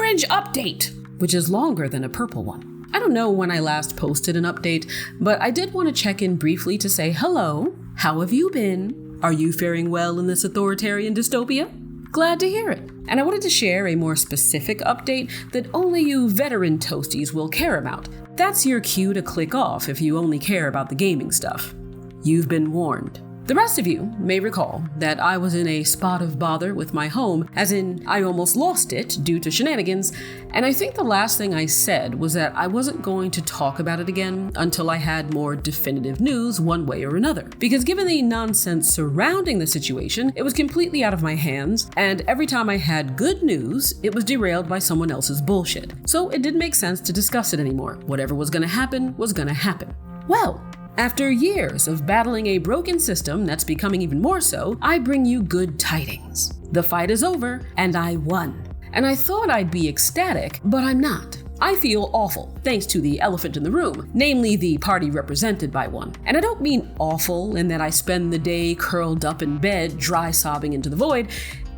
orange update, which is longer than a purple one. I don't know when I last posted an update, but I did want to check in briefly to say hello. How have you been? Are you faring well in this authoritarian dystopia? Glad to hear it. And I wanted to share a more specific update that only you veteran toasties will care about. That's your cue to click off if you only care about the gaming stuff. You've been warned. The rest of you may recall that I was in a spot of bother with my home, as in I almost lost it due to shenanigans, and I think the last thing I said was that I wasn't going to talk about it again until I had more definitive news one way or another. Because given the nonsense surrounding the situation, it was completely out of my hands, and every time I had good news, it was derailed by someone else's bullshit. So it didn't make sense to discuss it anymore. Whatever was gonna happen was gonna happen. Well, after years of battling a broken system that's becoming even more so, I bring you good tidings. The fight is over, and I won. And I thought I'd be ecstatic, but I'm not. I feel awful, thanks to the elephant in the room, namely the party represented by one. And I don't mean awful in that I spend the day curled up in bed, dry sobbing into the void.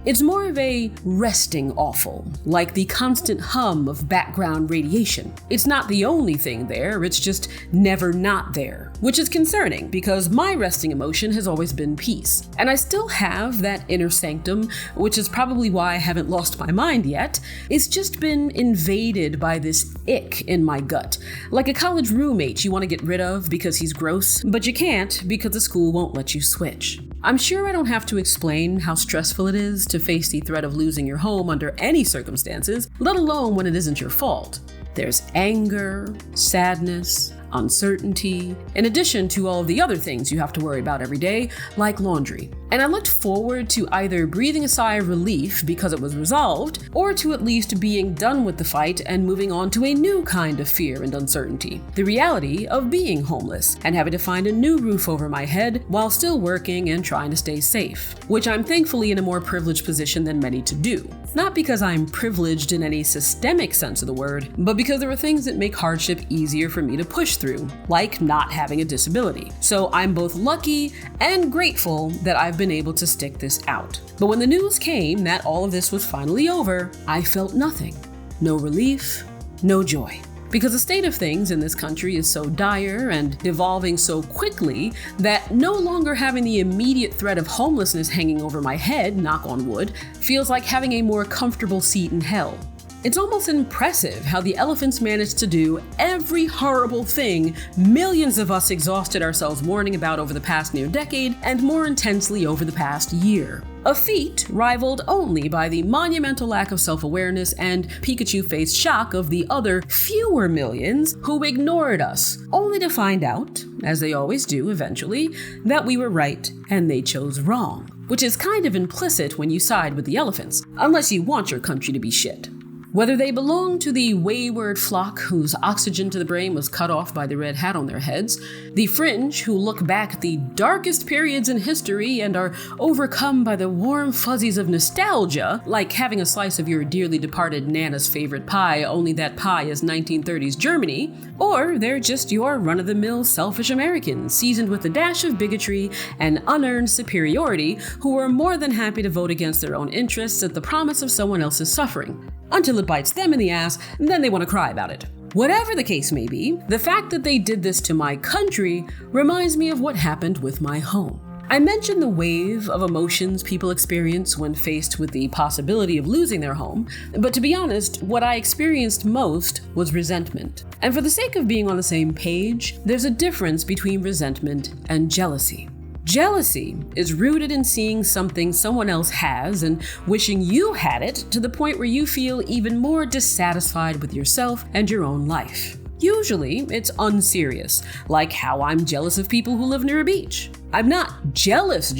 It's more of a resting awful, like the constant hum of background radiation. It's not the only thing there, it's just never not there, which is concerning because my resting emotion has always been peace. And I still have that inner sanctum, which is probably why I haven't lost my mind yet. It's just been invaded by this ick in my gut, like a college roommate you want to get rid of because he's gross, but you can't because the school won't let you switch. I'm sure I don't have to explain how stressful it is to face the threat of losing your home under any circumstances, let alone when it isn't your fault. There's anger, sadness, uncertainty, in addition to all of the other things you have to worry about every day, like laundry. And I looked forward to either breathing a sigh of relief because it was resolved, or to at least being done with the fight and moving on to a new kind of fear and uncertainty. The reality of being homeless and having to find a new roof over my head while still working and trying to stay safe, which I'm thankfully in a more privileged position than many to do. Not because I'm privileged in any systemic sense of the word, but because there are things that make hardship easier for me to push through, like not having a disability. So I'm both lucky and grateful that I've been able to stick this out. But when the news came that all of this was finally over, I felt nothing. No relief, no joy. Because the state of things in this country is so dire and evolving so quickly that no longer having the immediate threat of homelessness hanging over my head, knock on wood, feels like having a more comfortable seat in hell. It's almost impressive how the elephants managed to do every horrible thing millions of us exhausted ourselves warning about over the past near decade and more intensely over the past year. A feat rivaled only by the monumental lack of self-awareness and Pikachu-faced shock of the other fewer millions who ignored us, only to find out, as they always do eventually, that we were right and they chose wrong, which is kind of implicit when you side with the elephants, unless you want your country to be shit. Whether they belong to the wayward flock whose oxygen to the brain was cut off by the red hat on their heads, the fringe who look back at the darkest periods in history and are overcome by the warm fuzzies of nostalgia, like having a slice of your dearly departed Nana's favorite pie, only that pie is 1930s Germany, or they're just your run-of-the-mill selfish Americans, seasoned with a dash of bigotry and unearned superiority, who are more than happy to vote against their own interests at the promise of someone else's suffering. Until it bites them in the ass, and then they want to cry about it. Whatever the case may be, the fact that they did this to my country reminds me of what happened with my home. I mentioned the wave of emotions people experience when faced with the possibility of losing their home, but to be honest, what I experienced most was resentment. And for the sake of being on the same page, there's a difference between resentment and jealousy. Jealousy is rooted in seeing something someone else has and wishing you had it to the point where you feel even more dissatisfied with yourself and your own life. Usually, it's unserious, like how I'm jealous of people who live near a beach. I'm not jealous,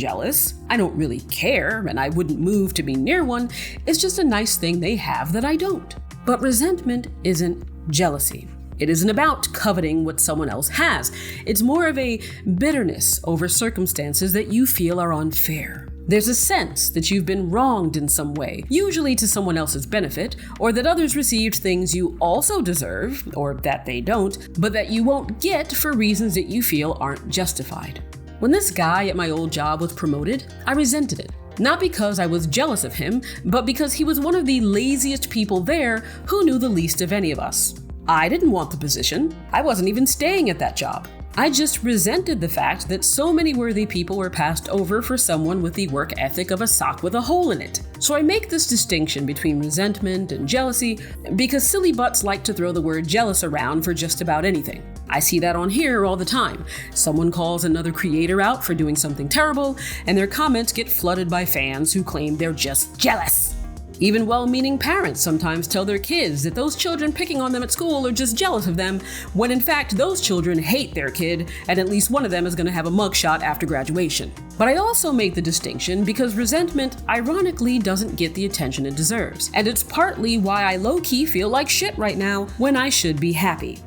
I don't really care, and I wouldn't move to be near one. It's just a nice thing they have that I don't. But resentment isn't jealousy. It isn't about coveting what someone else has. It's more of a bitterness over circumstances that you feel are unfair. There's a sense that you've been wronged in some way, usually to someone else's benefit, or that others received things you also deserve, or that they don't, but that you won't get for reasons that you feel aren't justified. When this guy at my old job was promoted, I resented it. Not because I was jealous of him, but because he was one of the laziest people there who knew the least of any of us. I didn't want the position. I wasn't even staying at that job. I just resented the fact that so many worthy people were passed over for someone with the work ethic of a sock with a hole in it. So I make this distinction between resentment and jealousy because silly butts like to throw the word jealous around for just about anything. I see that on here all the time. Someone calls another creator out for doing something terrible, and their comments get flooded by fans who claim they're just jealous. Even well-meaning parents sometimes tell their kids that those children picking on them at school are just jealous of them, when in fact those children hate their kid, and at least one of them is going to have a mugshot after graduation. But I also make the distinction because resentment, ironically, doesn't get the attention it deserves. And it's partly why I low-key feel like shit right now when I should be happy.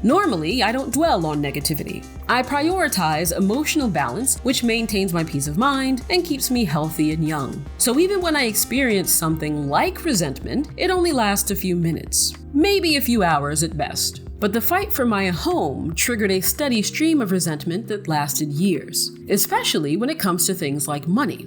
Normally, I don't dwell on negativity. I prioritize emotional balance, which maintains my peace of mind and keeps me healthy and young. So even when I experience something like resentment, it only lasts a few minutes, maybe a few hours at best. But the fight for my home triggered a steady stream of resentment that lasted years, especially when it comes to things like money.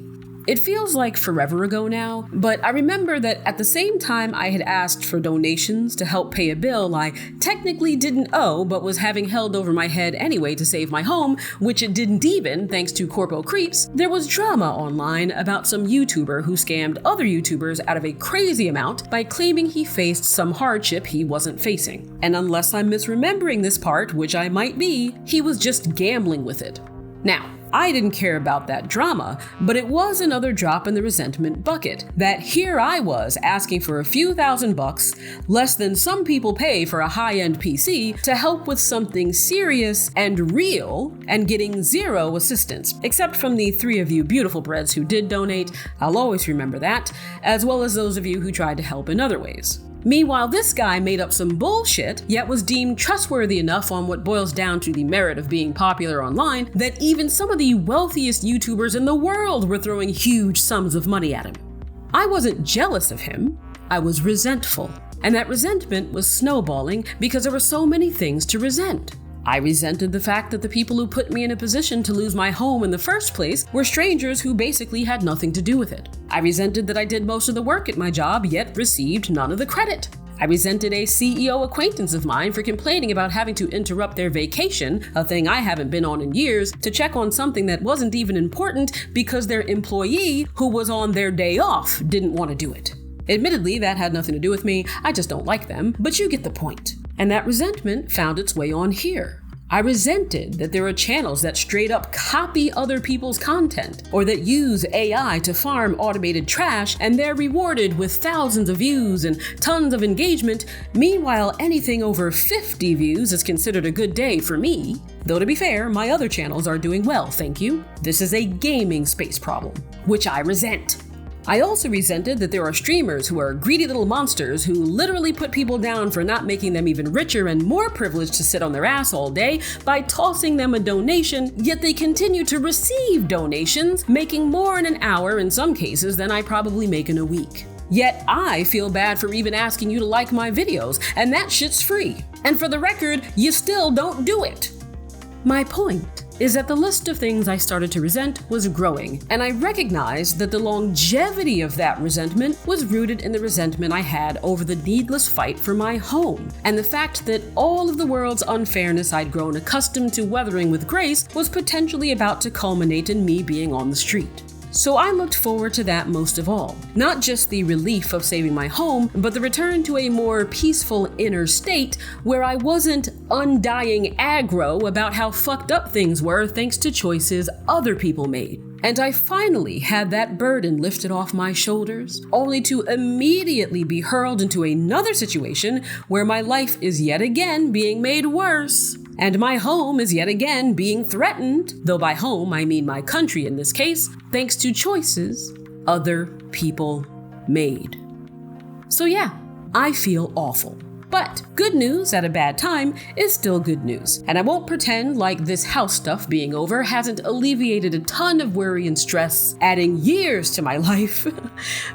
It feels like forever ago now, but I remember that at the same time I had asked for donations to help pay a bill I technically didn't owe but was having held over my head anyway to save my home, which it didn't even thanks to corpo creeps, there was drama online about some YouTuber who scammed other YouTubers out of a crazy amount by claiming he faced some hardship he wasn't facing. And unless I'm misremembering this part, which I might be, he was just gambling with it. Now, I didn't care about that drama, but it was another drop in the resentment bucket, that here I was asking for a few $1,000, less than some people pay for a high-end PC, to help with something serious and real, and getting zero assistance, except from the 3 of you beautiful breads who did donate. I'll always remember that, as well as those of you who tried to help in other ways. Meanwhile, this guy made up some bullshit, yet was deemed trustworthy enough on what boils down to the merit of being popular online, that even some of the wealthiest YouTubers in the world were throwing huge sums of money at him. I wasn't jealous of him, I was resentful. And that resentment was snowballing because there were so many things to resent. I resented the fact that the people who put me in a position to lose my home in the first place were strangers who basically had nothing to do with it. I resented that I did most of the work at my job, yet received none of the credit. I resented a CEO acquaintance of mine for complaining about having to interrupt their vacation, a thing I haven't been on in years, to check on something that wasn't even important because their employee, who was on their day off, didn't want to do it. Admittedly, that had nothing to do with me, I just don't like them, but you get the point. And that resentment found its way on here. I resented that there are channels that straight up copy other people's content, or that use AI to farm automated trash and they're rewarded with thousands of views and tons of engagement. Meanwhile, anything over 50 views is considered a good day for me. Though to be fair, my other channels are doing well, thank you. This is a gaming space problem, which I resent. I also resented that there are streamers who are greedy little monsters who literally put people down for not making them even richer and more privileged to sit on their ass all day by tossing them a donation, yet they continue to receive donations, making more in an hour in some cases than I probably make in a week. Yet I feel bad for even asking you to like my videos, and that shit's free. And for the record, you still don't do it. My point is that the list of things I started to resent was growing, and I recognized that the longevity of that resentment was rooted in the resentment I had over the needless fight for my home, and the fact that all of the world's unfairness I'd grown accustomed to weathering with grace was potentially about to culminate in me being on the street. So I looked forward to that most of all. Not just the relief of saving my home, but the return to a more peaceful inner state where I wasn't undying aggro about how fucked up things were thanks to choices other people made. And I finally had that burden lifted off my shoulders, only to immediately be hurled into another situation where my life is yet again being made worse. And my home is yet again being threatened, though by home I mean my country in this case, thanks to choices other people made. So yeah, I feel awful. But good news at a bad time is still good news. And I won't pretend like this house stuff being over hasn't alleviated a ton of worry and stress, adding years to my life,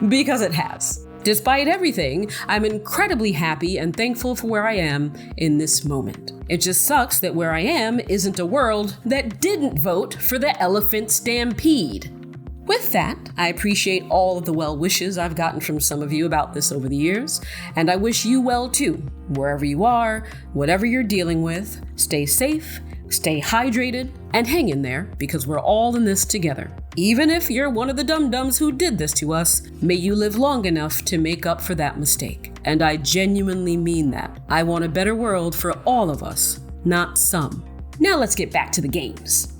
because it has. Despite everything, I'm incredibly happy and thankful for where I am in this moment. It just sucks that where I am isn't a world that didn't vote for the elephant stampede. With that, I appreciate all of the well wishes I've gotten from some of you about this over the years, and I wish you well too, wherever you are, whatever you're dealing with. Stay safe, stay hydrated, and hang in there, because we're all in this together. Even if you're one of the dum-dums who did this to us, may you live long enough to make up for that mistake. And I genuinely mean that. I want a better world for all of us, not some. Now let's get back to the games.